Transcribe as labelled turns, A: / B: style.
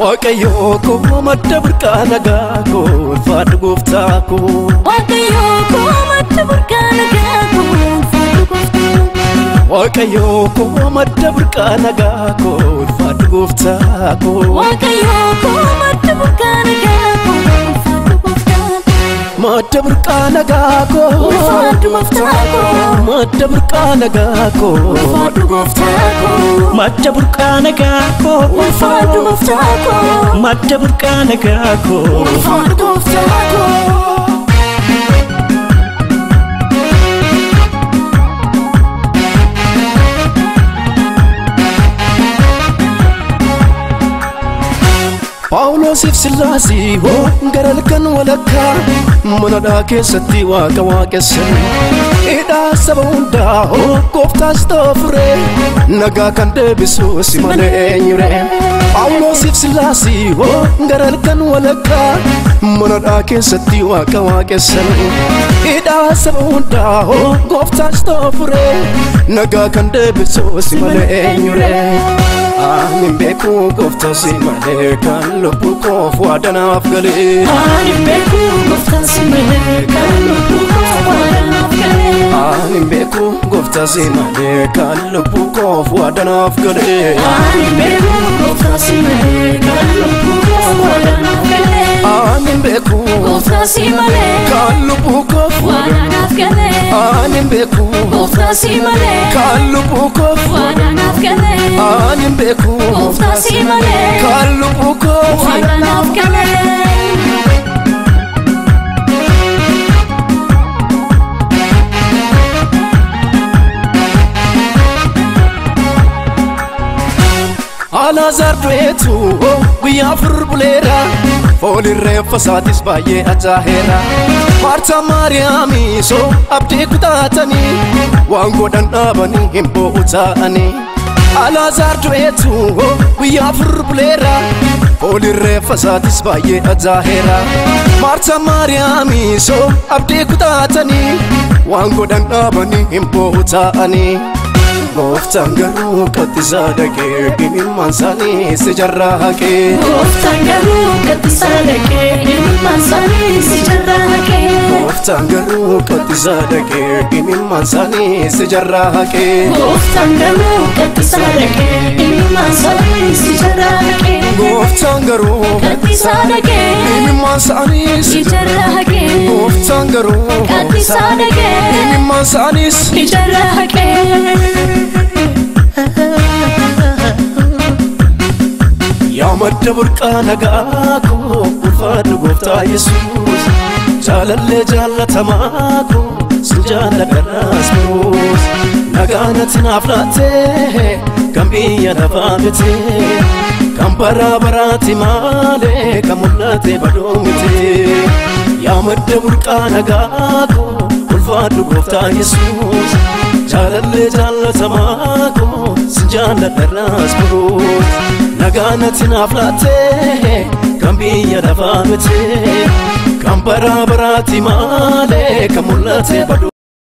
A: waaqayyo ko madda burqaa nagaa ko ulfaadhu gooftaa ko
B: waaqayyo ko madda burqaa nagaa ko ulfaadhu gooftaa
A: waaqayyo ko madda burqaa nagaa ko ulfaadhu gooftaa ko
B: waaqayyo ko madda burqaa nagaa ko ulfaadhu gooftaa
A: madda burqaa nagaa ko
B: ulfaadhu gooftaa ko
A: madda burqaa nagaa ko
B: ulfaadhu gooftaa ko
A: madda burqaa nagaa ko
B: ulfaadhu gooftaa ko
A: madda burqaa nagaa ko
B: ulfaadhu gooftaa ko
A: Paulos Silaasi ho garalkan walakka manada keessatti waaqa waaqessan ida saba hunda ho gooftaas toofure nagaa kan deebisu si malee eenyure Paulos Silaasi ho garalkan walakka manada keessatti waaqa waaqessan ida saba hunda ho gooftaas toofure nagaa kan deebisu si malee eenyure Amin beku gofta si malee kan lubbu koof waadanaaf galee
B: Amin beku gofta si malee kan lubbu koof waadanaaf galee
A: Amin beku gofta si malee kan lubbu koof waadanaaf galee
B: Amin beku gofta si malee kan lubbu koof waadanaaf galee
A: Amin beku
B: gofta si malee
A: kan lubbu koof
B: waadanaaf galee
A: Amin beku
B: gofta si malee
A: kan lubbu koof
B: waadanaaf galee
A: Amin beku
B: gofta si malee
A: kan lubbu koof
B: waadanaaf galee
A: Alazar duetu guyyaa furbuleera foolirreeffa isaatis baay'ee ajaa'eera Marta Maariyaami so abdii kutaatanii waan godhan dhaabanii hin boo'u ta'anii Alazar duetu guyyaa furbuleera foolirreeffa isaatis baay'ee ajaa'eera Marta Maariyaami so abdii kutaatanii waan godhan dhaabanii hin boo'u ta'anii Goftaan garuu qattisaa dhaqee dhimimmaan isaanii si jarraa haqee
B: Goftaan garuu qattisaa dhaqee dhimimmaan isaanii si jarraa haqee
A: Goftaan garuu qattisaa dhaqee dhimimmaan isaanii si jarraa haqee
B: Goftaan garuu qattisaa dhaqee dhimimmaan isaanii si jarraa haqee
A: Goftaan garuu
B: qattisaa dhaqee
A: dhimimmaan isaanii
B: si jarraa haqee
A: Goftaan garuu
B: qattisaa dhaqee
A: dhimimmaan isaanii
B: si jarraa haqee
A: Yaa madda burqaa nagaa ko ulfaadhu gooftaa Yesuus jaalallee jaalatamaa ko si jaalladhaas muus nagaa natti naaf laattee kan biyya lafaa miti kan baraa baraatti malee kan mul'ate baduu miti yaa madda burqaa nagaa ko ulfaadhu gooftaa Yesuus jaalallee jaalatamaa ko si jaalladhaas muus nagaa natti naaf laattee kan biyya lafaa miti kan baraa baraatti malee kan mul'ate baduu